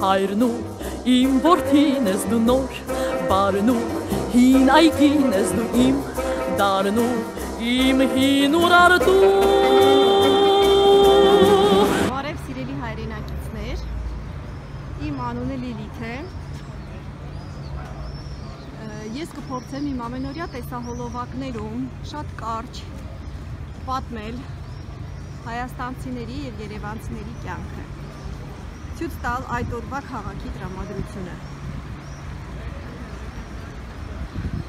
հայրն ու իմ որդին ես դու նոր բարն ու հին այգին ես դու իմ դարն ու իմ հին ուրարտու Բարև սիրելի հայրենակիցներ, իմ անունը Լիլիթ է, ես կփորձեմ իմ ամենօրյա տեսահոլովակներում շատ կարճ պատմել հայաստանցիների և երևանցիների կյանքը, ցույց տալ այդ օրվա քաղաքի տրամադրությունը։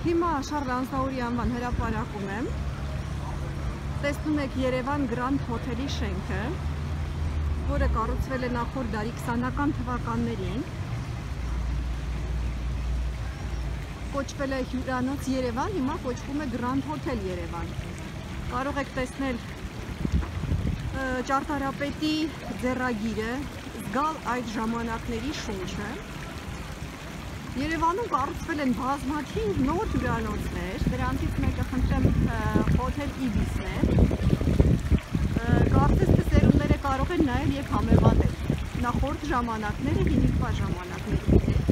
Հիմա Շարլ Ազնավուրի անվան հրապարակում եմ, տեսնում եք Երևան Grand Hotel-ի շենքը, որը կառուցվել է նախորդ դարի 20-ական թվականներին, կոչվել է հյուրանոց Երևան, հիմա կոչվում է Grand Hotel Երևան։ Կարող եք տեսնել ճարտարապետի ձեռագիրը, զգալ այդ ժամանակների շունչը։ Երևանում կառուցվել են բազմաթիվ նոր հյուրանոցներ, դրանցից մեկը խնդրեմ Hotel Ibis-ն է։ Կարծես թե սերունդները կարող են նայել և համեմատել նախորդ ժամանակները հիմիկվա ժամանակների հետ։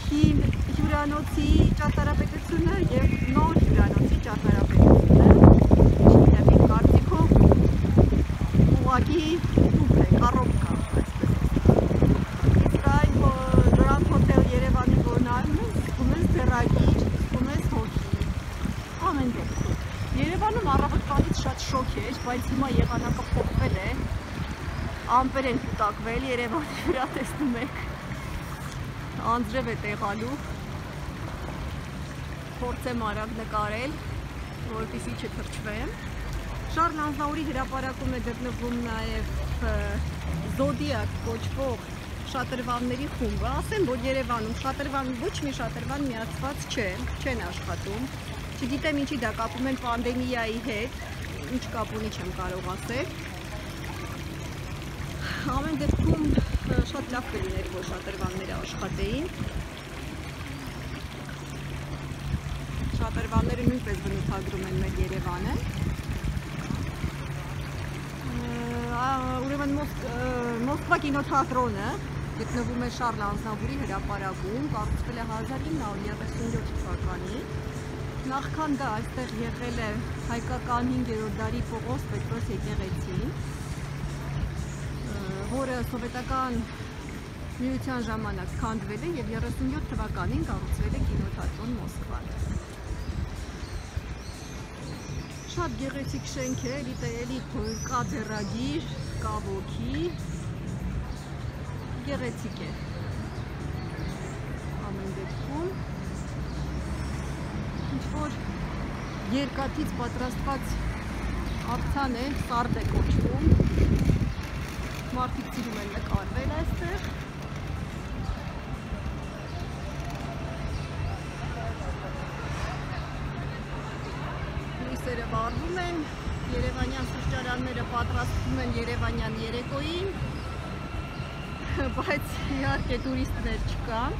Հին հյուրանոցի ճարտարապետությունը և նոր հյուրանոցի ճարտարապետությունը, չգիտեմ, իմ կարծիքով ուղղակի տուփ է, կառոպկա, այսպես իսկ այն Grand Hotel Երևանի որ նայում ես, զգում ես ձեռագիր, զգում ես հոգի, ամեն դեպքում։ Երևանում առավոտվանից շատ շոկ էր, բայց հիմա եղանակը փոխվել է, ամպեր են կուտակվել, Երևանի վրա տեսնում եք, անձրև է տեղալու, փորձեմ արագ նկարել, որպեսզի չթրջվեմ։ Շարլ Ազնավուրի հրապարակում է գտնվում նաև Զոդիակ կոչվող շատրվանների խումբը, ասեմ, որ Երևանում շատրվան, ոչ մի շատրվան միացված չեն աշխատում, չգիտեմ ինչի դա կապում են պանդեմիայի հետ, ինչ կապ ունի չեմ կարող ասել։ Ամեն դեպքում շատ լավ կլիներ, որ շատրվանները աշխատեին։ Շատրվանները նույնպես բնութագրում են մեր Երևանը։ Ուրեմն Մոսկվա կինոթատրոնը գտնվում է Շարլ Ազնավուրի հրապարակում, կառուցվել է 1937 թվականին։ Նախքան դա այստեղ եղել է հայկական 5-րդ դարի Պողոս Պետրոս եկեղեցին, որը սովետական միության ժամանակ քանդվել է և 37 թվականին կառուցվել է կինոթատրոն Մոսկվան։ Շատ գեղեցիկ շենք է, էլի կա ձեռագիր, կա ոգի, գեղեցիկ է ամեն դեպքում։ Ինչ-որ երկաթից պատրաստված աղցան է, սարդ է կոչվում, մարդիկ սիրում են նկարվել այստեղ։ Լույսերը վառվում են, երևանյան սրճարանները պատրաստվում են երևանյան երեկոյին, բայց իհարկե տուրիստներ չկան,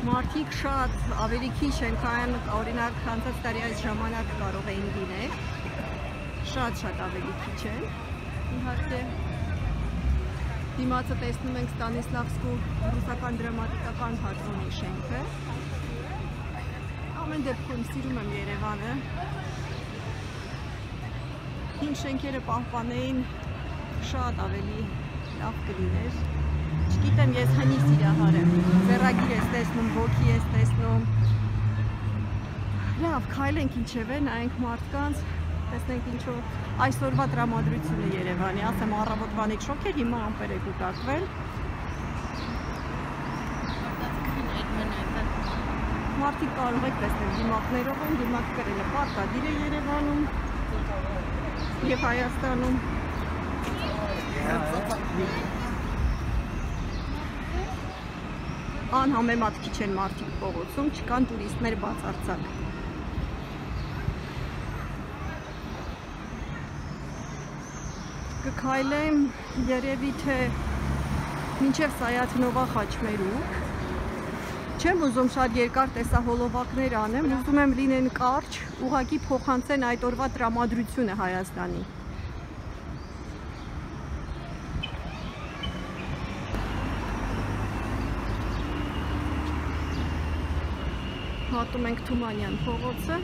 մարդիկ շատ ավելի քիչ են, քան օրինակ անցած տարի այս ժամանակ կարող էին լինել, շատ ավելի քիչ են, իհարկե դիմացը տեսնում ենք Ստանիսլավսկու ռուսական դրամատիկական թատրոնի շենքը, ամեն դեպքում սիրում եմ Երևանը, հին շենքերը պահպանեին շատ ավելի լավ կլիներ, չգիտեմ ես հնի սիրահար եմ, ձեռագիր ես տեսնում, ոգի ես տեսնում, լավ քայլենք ինչև է, նայենք մարդկանց, տեսնենք ինչով այսօրվա տրամադրությունը Երևանի, ասեմ առավոտվանից շոկ էր, հիմա ամպեր է կուտակվել։ Մարդիկ կարող եք տեսնել դիմակներով են, դիմակ կրելը պարտադիր է Երևանում և Հայաստանում։ Անհամեմատ քիչ են մարդիկ փողոցում, չկան տուրիստներ բացարձակ։ Կքայլեմ երևի թե մինչև Սայաթնովա խաչմերուկ, չեմ ուզում շատ երկար տեսահոլովակներ անեմ, ուզում եմ լինեն կարճ, ուղղակի փոխանցեն այդ օրվա տրամադրությունը Հայաստանի։ Հատում ենք Թումանյան փողոցը։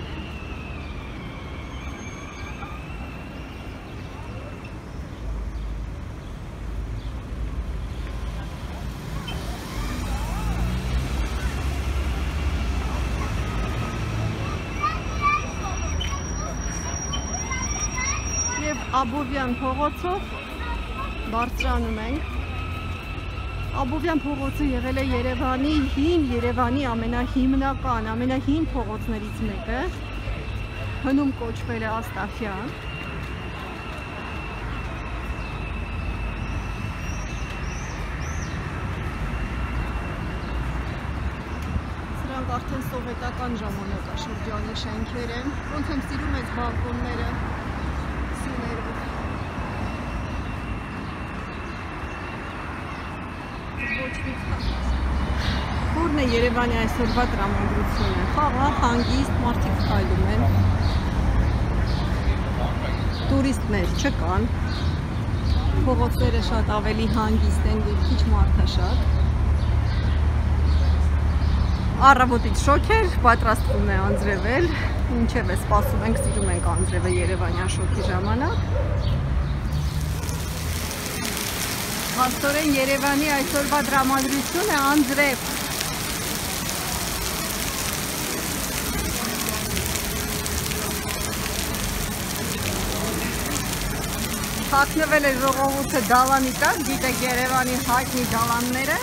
Եվ Աբովյան փողոցով բարձրանում ենք։ Աբովյան փողոցը եղել է Երևանի ամենահիմնական, ամենահին փողոցներից մեկը։ Հնում կոչվել է Աստաֆյան։ Սրանք արդեն սովետական ժամանակաշրջանի շենքեր են։ Ոնց եմ սիրում այս բալկոնները։ Որն է Երևանի այսօրվա տրամադրությունը։ Խաղաղ, հանգիստ, մարդիկ քայլում են։ Տուրիստներ չկան։ Փողոցները շատ ավելի հանգիստ են եւ քիչ մարդաշատ։ Առավոտից շոքեր պատրաստվում է անձրևել, ինչև է սպասում ենք, սիրում ենք անձրևը Երևանյան շոկի ժամանակ։ Հաստորեն Երևանի այսօրվա տրամադրությունը անձրև։ Հագնվել է ժողովուրդը դալանի տակ, գիտեք Երևանի հայտնի դալանները։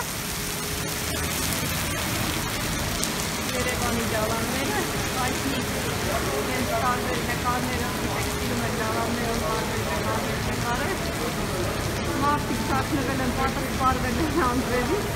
Երևանի դալանները հայտնի իրենց տարբեր նկարները, գիտեք սիրում են դալաններով տարբեր նկարներ։ Մարդիկ հագնվել են, պատրաստվել են անձրևից։